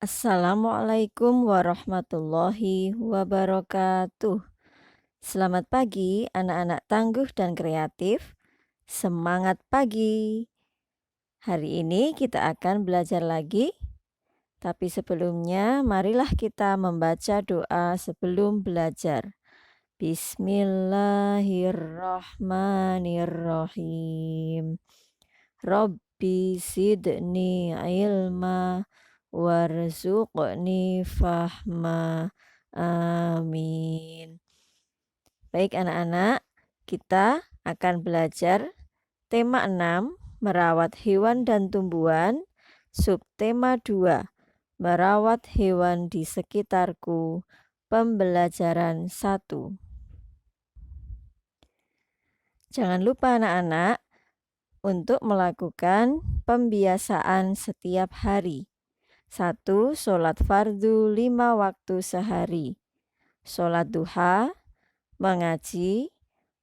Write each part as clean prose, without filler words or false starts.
Assalamualaikum warahmatullahi wabarakatuh. Selamat pagi anak-anak tangguh dan kreatif. Semangat pagi. Hari ini kita akan belajar lagi. Tapi sebelumnya marilah kita membaca doa sebelum belajar. Bismillahirrahmanirrahim. Rabbi zidni ilma warzuqni fahma. Amin. Baik anak-anak, kita akan belajar tema 6, merawat hewan dan tumbuhan, subtema 2, merawat hewan di sekitarku, pembelajaran 1. Jangan lupa anak-anak untuk melakukan pembiasaan setiap hari. 1. Sholat fardu 5 waktu sehari. Sholat duha, mengaji,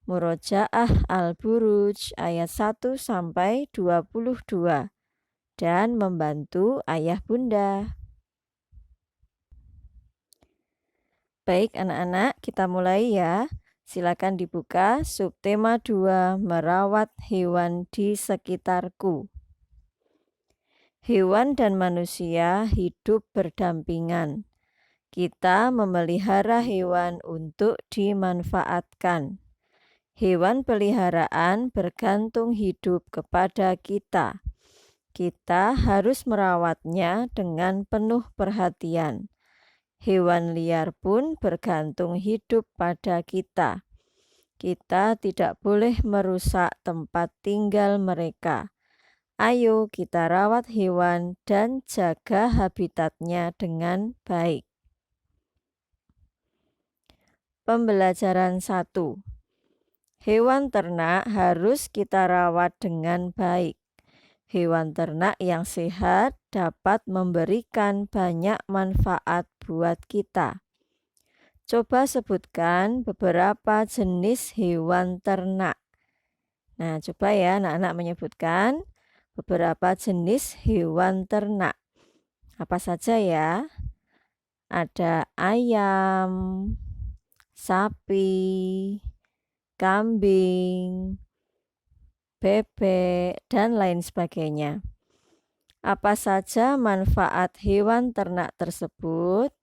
murojaah al-buruj ayat 1-22, dan membantu ayah bunda. Baik anak-anak, kita mulai ya. Silakan dibuka subtema 2, merawat hewan di sekitarku. Hewan dan manusia hidup berdampingan. Kita memelihara hewan untuk dimanfaatkan. Hewan peliharaan bergantung hidup kepada kita. Kita harus merawatnya dengan penuh perhatian. Hewan liar pun bergantung hidup pada kita. Kita tidak boleh merusak tempat tinggal mereka. Ayo kita rawat hewan dan jaga habitatnya dengan baik. Pembelajaran 1. Hewan ternak harus kita rawat dengan baik. Hewan ternak yang sehat dapat memberikan banyak manfaat buat kita. Coba sebutkan beberapa jenis hewan ternak. Nah, coba ya anak-anak menyebutkan beberapa jenis hewan ternak. Apa saja ya? Ada ayam, sapi, kambing, bebek, dan lain sebagainya. Apa saja manfaat hewan ternak tersebut?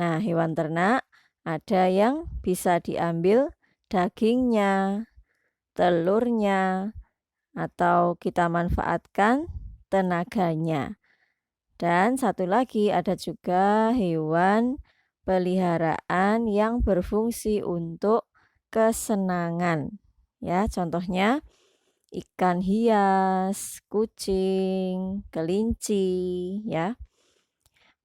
Nah, hewan ternak ada yang bisa diambil dagingnya, telurnya, atau kita manfaatkan tenaganya. Dan satu lagi ada juga hewan peliharaan yang berfungsi untuk kesenangan. Ya, contohnya ikan hias, kucing, kelinci, ya.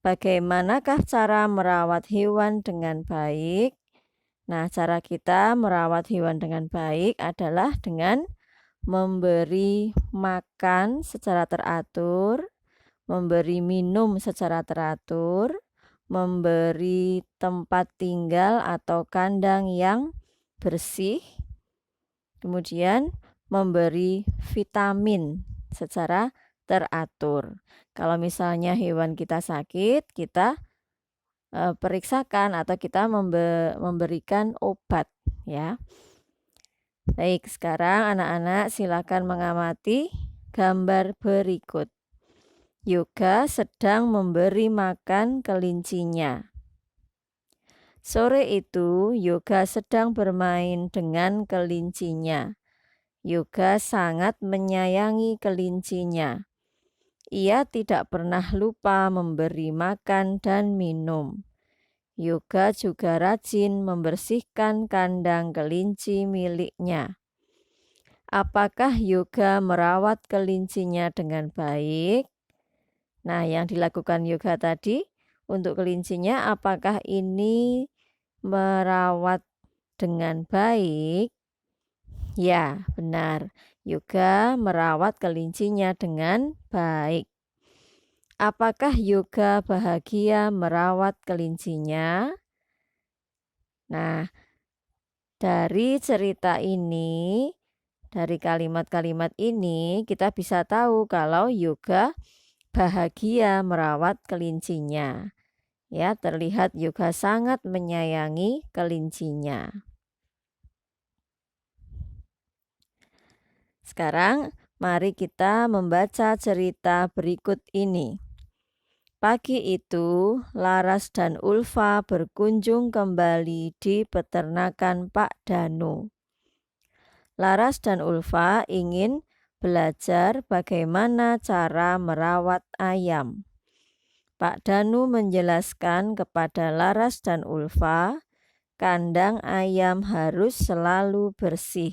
Bagaimanakah cara merawat hewan dengan baik? Nah, cara kita merawat hewan dengan baik adalah dengan memberi makan secara teratur, memberi minum secara teratur, memberi tempat tinggal atau kandang yang bersih, kemudian memberi vitamin secara teratur. Kalau misalnya hewan kita sakit, kita periksakan atau kita memberikan obat ya. Baik, sekarang anak-anak silakan mengamati gambar berikut. Yoga sedang memberi makan kelincinya. Sore itu, Yoga sedang bermain dengan kelincinya. Yoga sangat menyayangi kelincinya. Ia tidak pernah lupa memberi makan dan minum. Yoga juga rajin membersihkan kandang kelinci miliknya. Apakah Yoga merawat kelincinya dengan baik? Nah, yang dilakukan Yoga tadi untuk kelincinya, apakah ini merawat dengan baik? Ya, benar. Yoga merawat kelincinya dengan baik. Apakah Yoga bahagia merawat kelincinya? Nah, dari cerita ini, dari kalimat-kalimat ini, kita bisa tahu kalau Yoga bahagia merawat kelincinya. Ya, terlihat Yoga sangat menyayangi kelincinya. Sekarang mari kita membaca cerita berikut ini. Pagi itu, Laras dan Ulfa berkunjung kembali di peternakan Pak Danu. Laras dan Ulfa ingin belajar bagaimana cara merawat ayam. Pak Danu menjelaskan kepada Laras dan Ulfa, kandang ayam harus selalu bersih.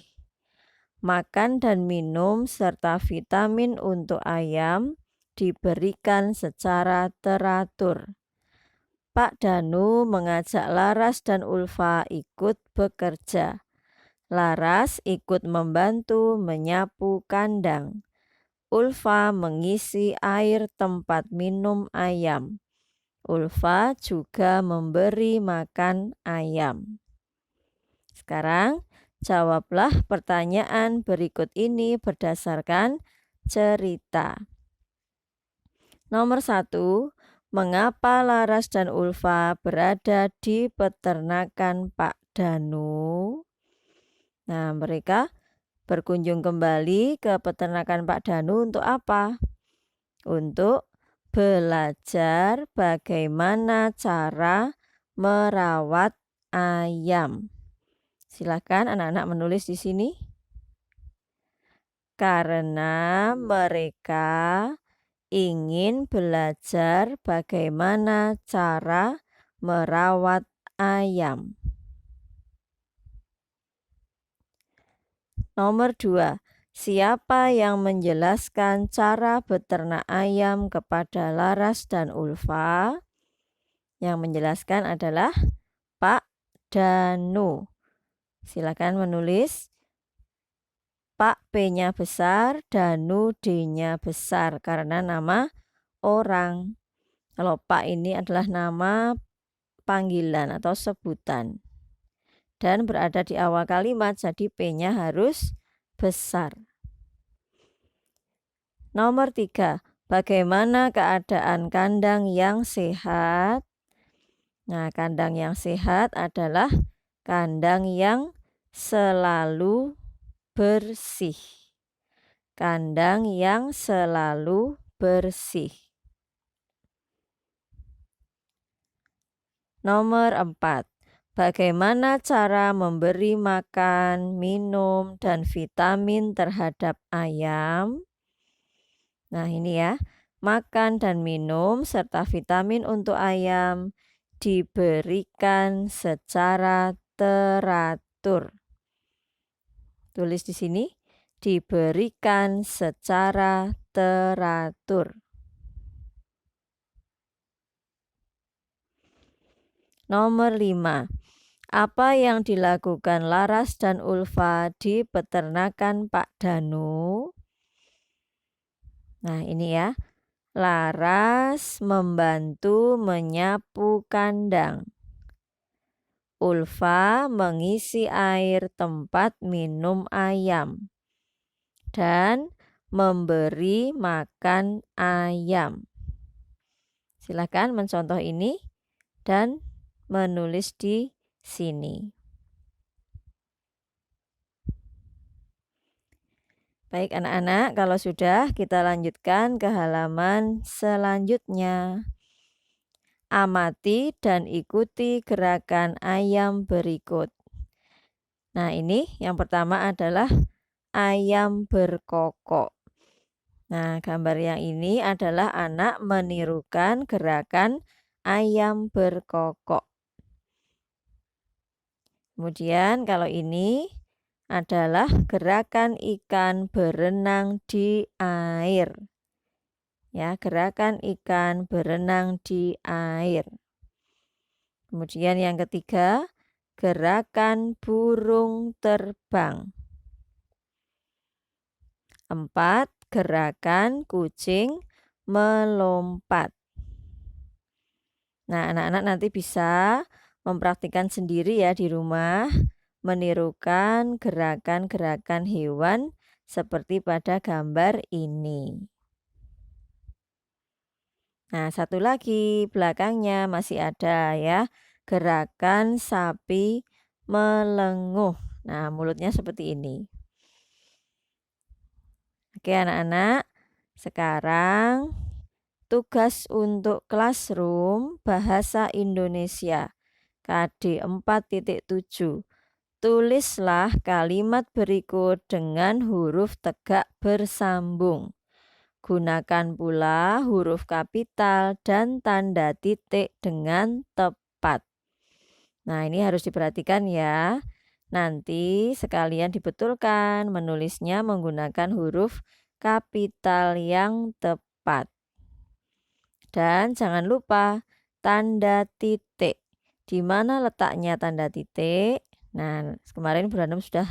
Makan dan minum serta vitamin untuk ayam diberikan secara teratur. Pak Danu mengajak Laras dan Ulfa ikut bekerja. Laras ikut membantu menyapu kandang. Ulfa mengisi air tempat minum ayam. Ulfa juga memberi makan ayam. Sekarang jawablah pertanyaan berikut ini berdasarkan cerita. Nomor 1, mengapa Laras dan Ulfa berada di peternakan Pak Danu? Nah, mereka berkunjung kembali ke peternakan Pak Danu untuk apa? Untuk belajar bagaimana cara merawat ayam. Silakan anak-anak menulis di sini. Karena mereka ingin belajar bagaimana cara merawat ayam. Nomor 2, siapa yang menjelaskan cara beternak ayam kepada Laras dan Ulfa? Yang menjelaskan adalah Pak Danu. Silakan menulis. Pak P-nya besar, Danu D-nya besar karena nama orang. Kalau Pak ini adalah nama panggilan atau sebutan. Dan berada di awal kalimat, jadi P-nya harus besar. Nomor 3, bagaimana keadaan kandang yang sehat? Nah, kandang yang sehat adalah kandang yang selalu bersih. Kandang yang selalu bersih. Nomor 4, bagaimana cara memberi makan, minum, dan vitamin terhadap ayam? Nah, ini ya, makan dan minum serta vitamin untuk ayam diberikan secara teratur. Tulis di sini, diberikan secara teratur. Nomor 5, apa yang dilakukan Laras dan Ulfa di peternakan Pak Danu? Nah, ini ya, Laras membantu menyapu kandang. Ulfa mengisi air tempat minum ayam dan memberi makan ayam. Silakan mencontoh ini dan menulis di sini. Baik anak-anak, kalau sudah kita lanjutkan ke halaman selanjutnya. Amati dan ikuti gerakan ayam berikut. Nah, ini yang pertama adalah ayam berkokok. Nah, gambar yang ini adalah anak menirukan gerakan ayam berkokok. Kemudian kalau ini adalah gerakan ikan berenang di air. Ya, gerakan ikan berenang di air. Kemudian yang ketiga, gerakan burung terbang. 4, gerakan kucing melompat. Nah, anak-anak nanti bisa mempraktikkan sendiri ya di rumah, menirukan gerakan-gerakan hewan seperti pada gambar ini. Nah, satu lagi belakangnya masih ada ya, gerakan sapi melenguh. Nah, mulutnya seperti ini. Oke, anak-anak, sekarang tugas untuk classroom bahasa Indonesia KD 4.7. Tulislah kalimat berikut dengan huruf tegak bersambung. Gunakan pula huruf kapital dan tanda titik dengan tepat. Nah, ini harus diperhatikan ya. Nanti sekalian dibetulkan menulisnya menggunakan huruf kapital yang tepat. Dan jangan lupa tanda titik. Di mana letaknya tanda titik? Nah, kemarin Bu Ranum sudah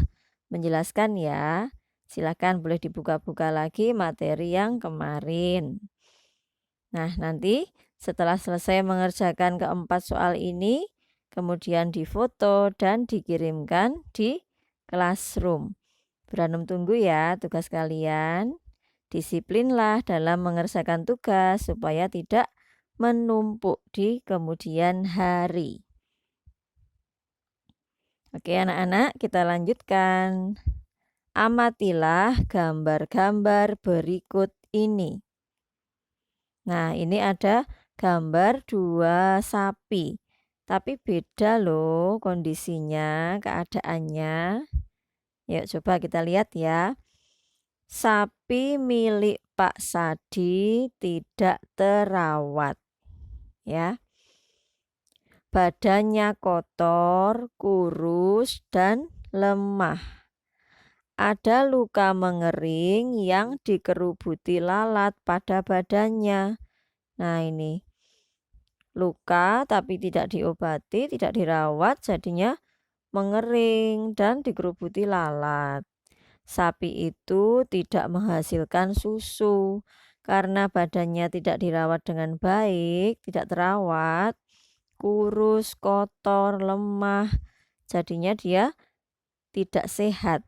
menjelaskan ya. Silakan boleh dibuka-buka lagi materi yang kemarin. Nah, nanti setelah selesai mengerjakan keempat soal ini, kemudian difoto dan dikirimkan di classroom. Bu Ranum tunggu ya tugas kalian. Disiplinlah dalam mengerjakan tugas supaya tidak menumpuk di kemudian hari. Oke, anak-anak, kita lanjutkan. Amatilah gambar-gambar berikut ini. Nah, ini ada gambar 2 sapi. Tapi beda loh kondisinya, keadaannya. Yuk coba kita lihat ya. Sapi milik Pak Sadi tidak terawat. Ya. Badannya kotor, kurus, dan lemah. Ada luka mengering yang dikerubuti lalat pada badannya. Nah, ini luka tapi tidak diobati, tidak dirawat, jadinya mengering dan dikerubuti lalat. Sapi itu tidak menghasilkan susu karena badannya tidak dirawat dengan baik, tidak terawat, kurus, kotor, lemah. Jadinya dia tidak sehat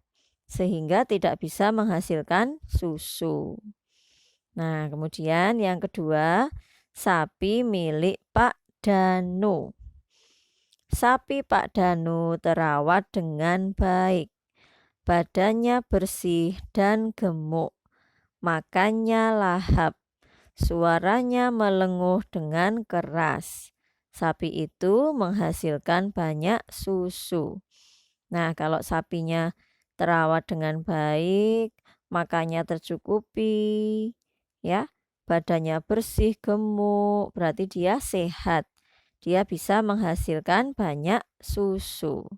sehingga tidak bisa menghasilkan susu. Nah, kemudian yang kedua, sapi milik Pak Danu. Sapi Pak Danu terawat dengan baik. Badannya bersih dan gemuk. Makannya lahap. Suaranya melenguh dengan keras. Sapi itu menghasilkan banyak susu. Nah, kalau sapinya terawat dengan baik, makannya tercukupi, ya, badannya bersih, gemuk, berarti dia sehat. Dia bisa menghasilkan banyak susu.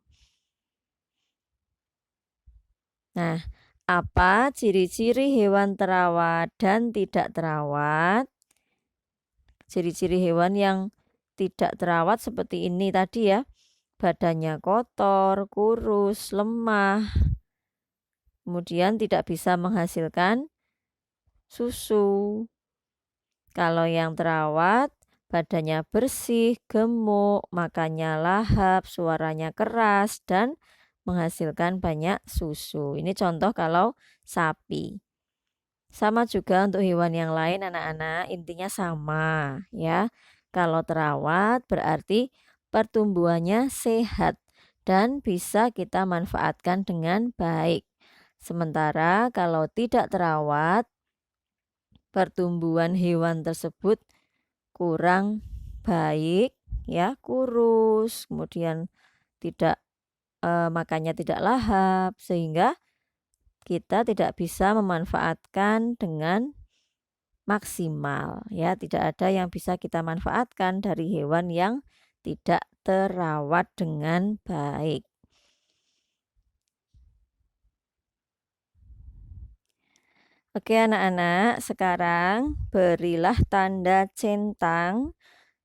Nah, apa ciri-ciri hewan terawat dan tidak terawat? Ciri-ciri hewan yang tidak terawat seperti ini tadi ya. Badannya kotor, kurus, lemah, kemudian tidak bisa menghasilkan susu. Kalau yang terawat, badannya bersih, gemuk, makannya lahap, suaranya keras, dan menghasilkan banyak susu. Ini contoh kalau sapi. Sama juga untuk hewan yang lain anak-anak, intinya sama ya. Kalau terawat berarti pertumbuhannya sehat dan bisa kita manfaatkan dengan baik. Sementara kalau tidak terawat, pertumbuhan hewan tersebut kurang baik ya, kurus, kemudian tidak makannya tidak lahap sehingga kita tidak bisa memanfaatkan dengan maksimal ya, tidak ada yang bisa kita manfaatkan dari hewan yang tidak terawat dengan baik. Oke anak-anak, sekarang berilah tanda centang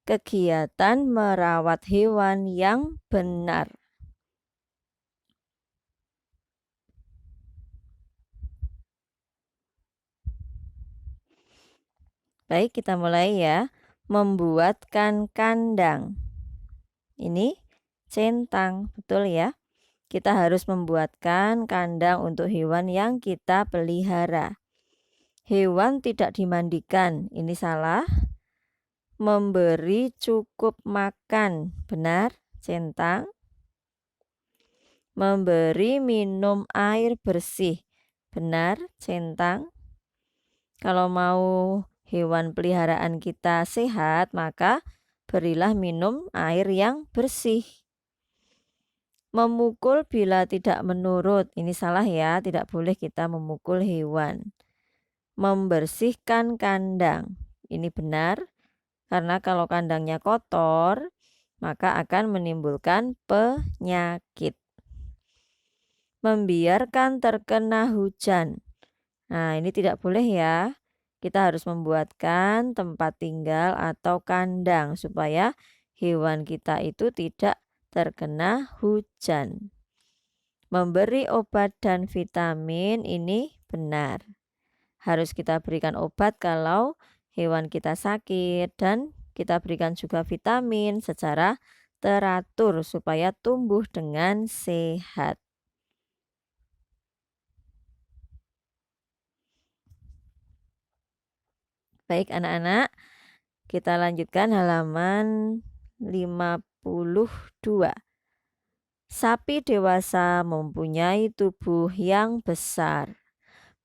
kegiatan merawat hewan yang benar. Baik, kita mulai ya. Membuatkan kandang. Ini centang, betul ya. Kita harus membuatkan kandang untuk hewan yang kita pelihara. Hewan tidak dimandikan, ini salah. Memberi cukup makan. Benar, centang. Memberi minum air bersih. Benar, centang. Kalau mau hewan peliharaan kita sehat, maka berilah minum air yang bersih. Memukul bila tidak menurut. Ini salah ya, tidak boleh kita memukul hewan. Membersihkan kandang. Ini benar, karena kalau kandangnya kotor, maka akan menimbulkan penyakit. Membiarkan terkena hujan. Nah, ini tidak boleh ya. Kita harus membuatkan tempat tinggal atau kandang supaya hewan kita itu tidak terkena hujan. Memberi obat dan vitamin ini benar. Harus kita berikan obat kalau hewan kita sakit dan kita berikan juga vitamin secara teratur supaya tumbuh dengan sehat. Baik anak-anak, kita lanjutkan halaman 52. Sapi dewasa mempunyai tubuh yang besar.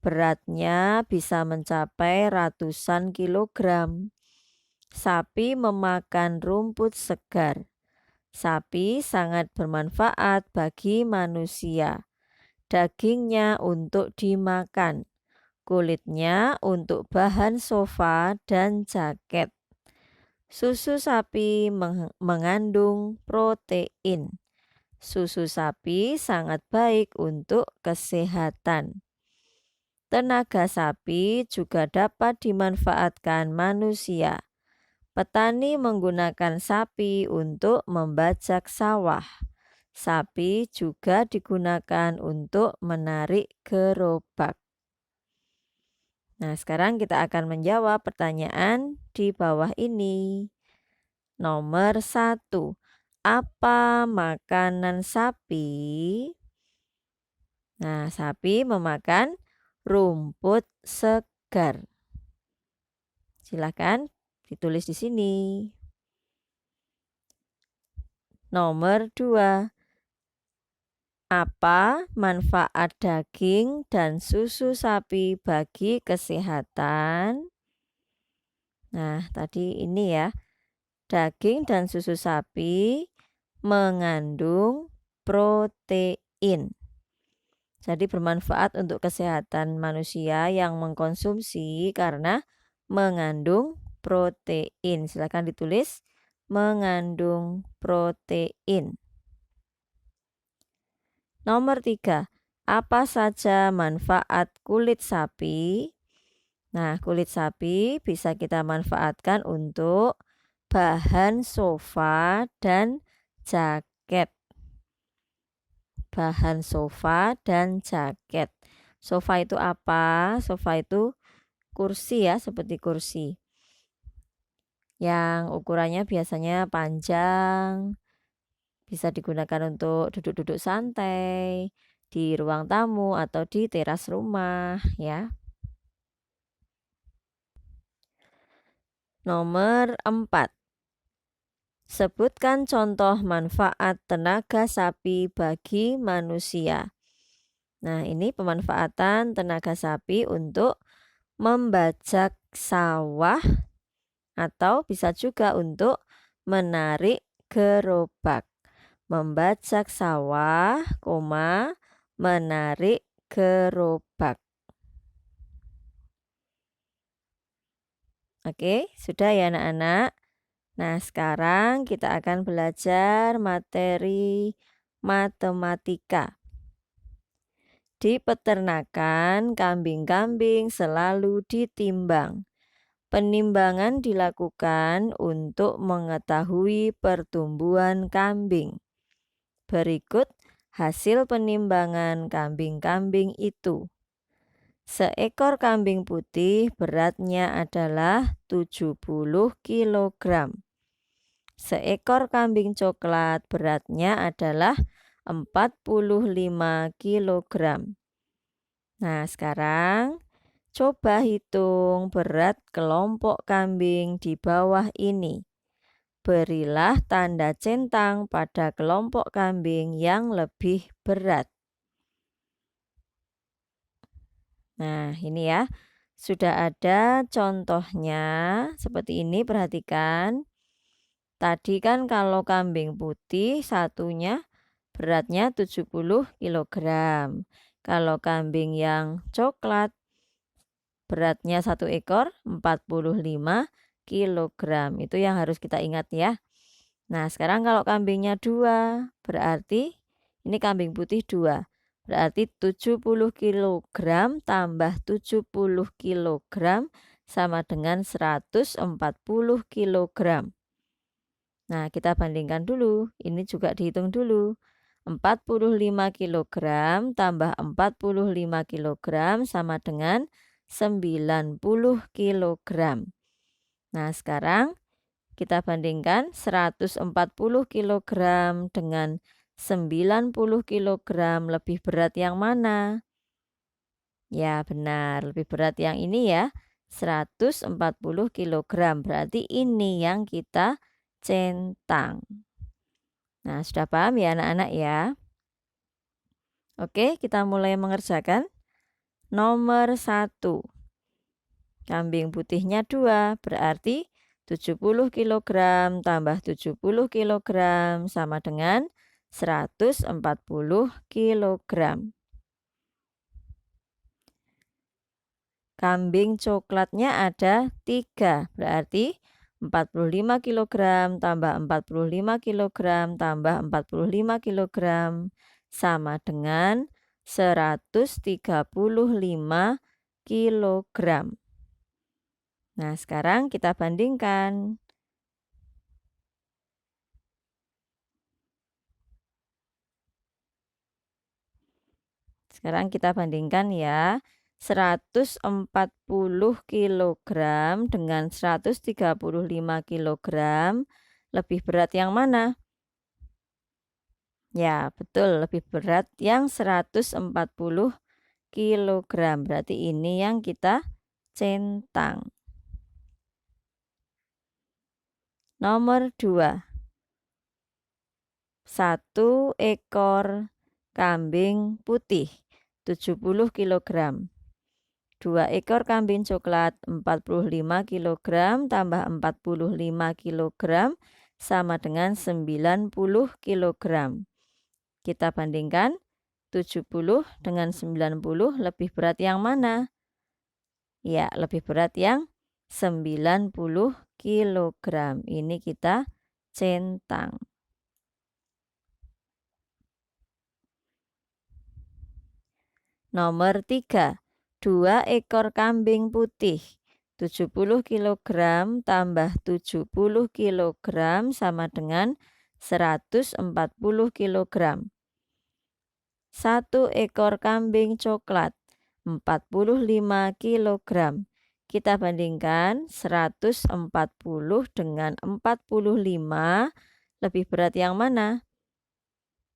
Beratnya bisa mencapai ratusan kilogram. Sapi memakan rumput segar. Sapi sangat bermanfaat bagi manusia. Dagingnya untuk dimakan. Kulitnya untuk bahan sofa dan jaket. Susu sapi mengandung protein. Susu sapi sangat baik untuk kesehatan. Tenaga sapi juga dapat dimanfaatkan manusia. Petani menggunakan sapi untuk membajak sawah. Sapi juga digunakan untuk menarik gerobak. Nah, sekarang kita akan menjawab pertanyaan di bawah ini. Nomor 1. Apa makanan sapi? Nah, sapi memakan rumput segar. Silakan ditulis di sini. Nomor 2. Apa manfaat daging dan susu sapi bagi kesehatan? Nah, tadi ini ya. Daging dan susu sapi mengandung protein. Jadi bermanfaat untuk kesehatan manusia yang mengkonsumsi karena mengandung protein. Silakan ditulis mengandung protein. Nomor 3. Apa saja manfaat kulit sapi? Nah, kulit sapi bisa kita manfaatkan untuk bahan sofa dan jaket. Bahan sofa dan jaket. Sofa itu apa? Sofa itu kursi ya, seperti kursi. Yang ukurannya biasanya panjang, bisa digunakan untuk duduk-duduk santai di ruang tamu atau di teras rumah ya. Nomor 4. Sebutkan contoh manfaat tenaga sapi bagi manusia. Nah, ini pemanfaatan tenaga sapi untuk membajak sawah atau bisa juga untuk menarik gerobak. Membajak sawah, menarik gerobak. Oke, sudah ya anak-anak. Nah, sekarang kita akan belajar materi matematika. Di peternakan, kambing-kambing selalu ditimbang. Penimbangan dilakukan untuk mengetahui pertumbuhan kambing. Berikut hasil penimbangan kambing-kambing itu. Seekor kambing putih beratnya adalah 70 kg. Seekor kambing coklat beratnya adalah 45 kg. Nah, sekarang Coba hitung berat kelompok kambing di bawah ini. Berilah tanda centang pada kelompok kambing yang lebih berat. Nah, ini ya. Sudah ada contohnya seperti ini, perhatikan. Tadi kan kalau kambing putih satunya beratnya 70 kg. Kalau kambing yang coklat beratnya satu ekor 45 kg. Itu yang harus kita ingat ya. Nah, sekarang kalau kambingnya 2, berarti ini kambing putih 2. Berarti 70 kg tambah 70 kg sama dengan 140 kg. Nah, kita bandingkan dulu. Ini juga dihitung dulu. 45 kg tambah 45 kg sama dengan 90 kg. Nah, sekarang kita bandingkan 140 kg dengan 90 kg, lebih berat yang mana? Ya, benar, lebih berat yang ini ya. 140 kg. Berarti ini yang kita centang. Nah, sudah paham ya anak-anak ya? Oke, kita mulai mengerjakan. Nomor 1. Kambing putihnya 2, berarti 70 kg tambah 70 kg sama dengan 140 kg. Kambing coklatnya ada 3, berarti 45 kg tambah 45 kg tambah 45 kg sama dengan 135 kg. Nah, sekarang kita bandingkan. Sekarang kita bandingkan ya. 140 kg dengan 135 kg, lebih berat yang mana? Ya, betul, lebih berat yang 140 kg. Berarti ini yang kita centang. Nomor 2. 1 ekor kambing putih 70 kg. 2 ekor kambing coklat 45 kg tambah 45 kg sama dengan 90 kg. Kita bandingkan 70 dengan 90, lebih berat yang mana? Ya, lebih berat yang 90 kg. Ini kita centang. Nomor 3. 2 ekor kambing putih 70 kg tambah 70 kg sama dengan 140 kg. 1 ekor kambing coklat 45 kg. Kita bandingkan 140 dengan 45, lebih berat yang mana?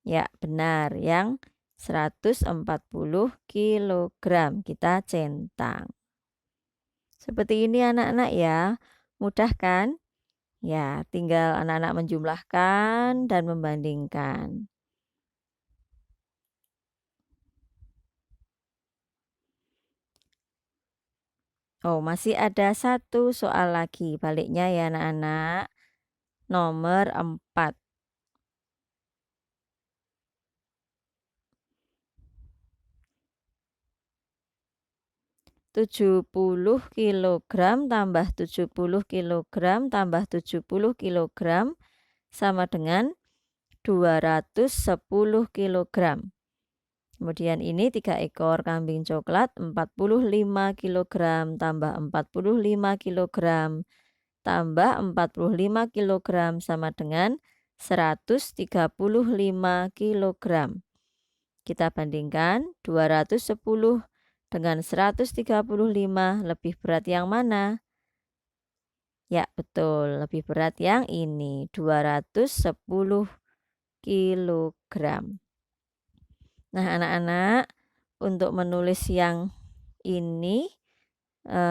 Ya, benar, yang 140 kg. Kita centang. Seperti ini anak-anak ya. Mudah kan? Ya, tinggal anak-anak menjumlahkan dan membandingkan. Oh, masih ada satu soal lagi. Baliknya ya anak-anak. Nomor 4. 70 kg tambah 70 kg tambah 70 kg sama dengan 210 kg. Kemudian ini 3 ekor kambing coklat 45 kg tambah 45 kg tambah 45 kg sama dengan 135 kg. Kita bandingkan 210 dengan 135, lebih berat yang mana? Ya, betul, lebih berat yang ini, 210 kg. Nah, anak-anak, untuk menulis yang ini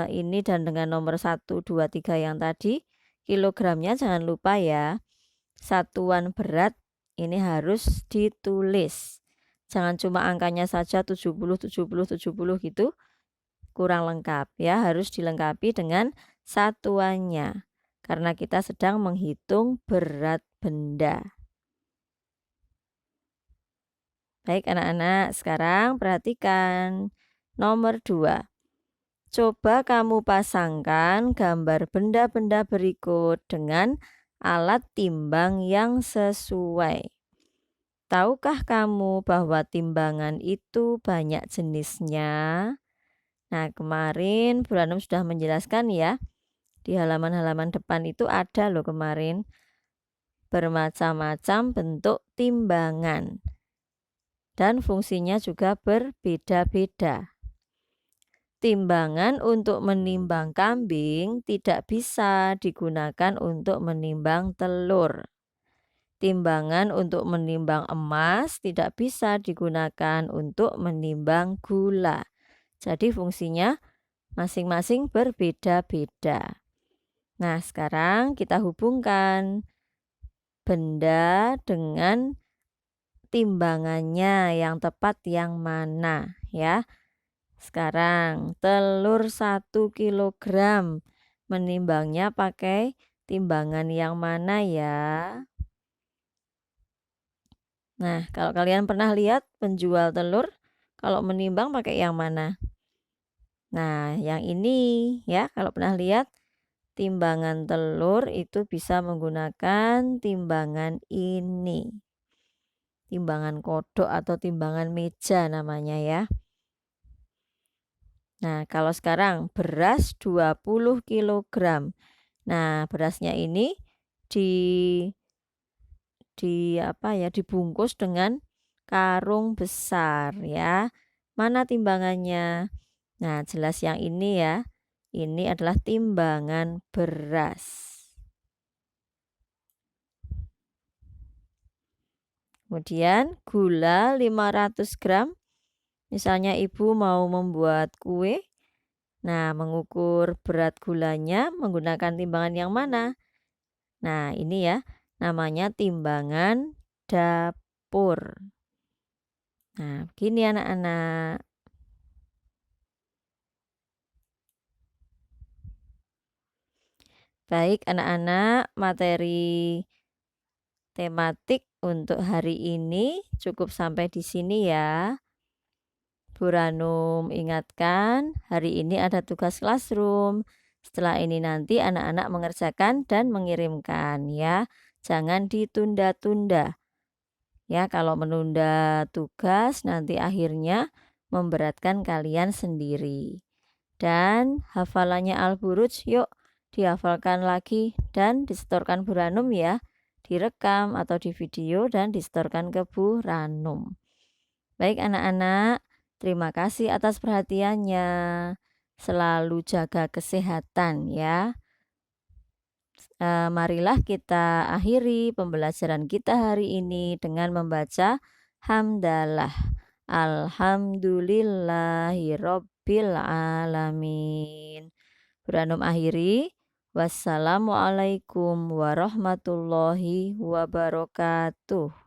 ini dan dengan nomor 1, 2, 3 yang tadi, kilogramnya jangan lupa ya. Satuan berat ini harus ditulis. Jangan cuma angkanya saja 70, 70, 70 gitu, kurang lengkap ya, harus dilengkapi dengan satuannya. Karena kita sedang menghitung berat benda. Baik anak-anak, sekarang perhatikan nomor 2. Coba kamu pasangkan gambar benda-benda berikut dengan alat timbang yang sesuai. Tahukah kamu bahwa timbangan itu banyak jenisnya? Nah, kemarin Bu Ranum sudah menjelaskan ya. Di halaman-halaman depan itu ada loh kemarin bermacam-macam bentuk timbangan. Dan fungsinya juga berbeda-beda. Timbangan untuk menimbang kambing tidak bisa digunakan untuk menimbang telur. Timbangan untuk menimbang emas tidak bisa digunakan untuk menimbang gula. Jadi fungsinya masing-masing berbeda-beda. Nah, sekarang kita hubungkan benda dengan timbangannya yang tepat yang mana ya. Sekarang telur 1 kilogram menimbangnya pakai timbangan yang mana ya? Nah, kalau kalian pernah lihat penjual telur kalau menimbang pakai yang mana? Nah, yang ini ya, kalau pernah lihat timbangan telur itu bisa menggunakan timbangan ini. Timbangan kodok atau timbangan meja namanya ya. Nah, kalau sekarang beras 20 kilogram. Nah, berasnya ini dibungkus dengan karung besar ya. Mana timbangannya? Nah, jelas yang ini ya. Ini adalah timbangan beras. Kemudian gula 500 gram. Misalnya ibu mau membuat kue. Nah, mengukur berat gulanya menggunakan timbangan yang mana? Nah, ini ya. Namanya timbangan dapur. Nah, begini anak-anak. Baik anak-anak, materi tematik untuk hari ini cukup sampai di sini ya. Bu Ranum ingatkan, hari ini ada tugas classroom. Setelah ini nanti anak-anak mengerjakan dan mengirimkan ya. Jangan ditunda-tunda. Ya, kalau menunda tugas nanti akhirnya memberatkan kalian sendiri. Dan hafalannya Al-Buruj yuk dihafalkan lagi dan disetorkan Bu Ranum ya. Direkam atau di video dan disetorkan ke Bu Ranum. Baik anak-anak, terima kasih atas perhatiannya. Selalu jaga kesehatan ya. Marilah kita akhiri pembelajaran kita hari ini dengan membaca hamdalah. Alhamdulillahirabbil alamin. Beranum akhiri. Wassalamualaikum warahmatullahi wabarakatuh.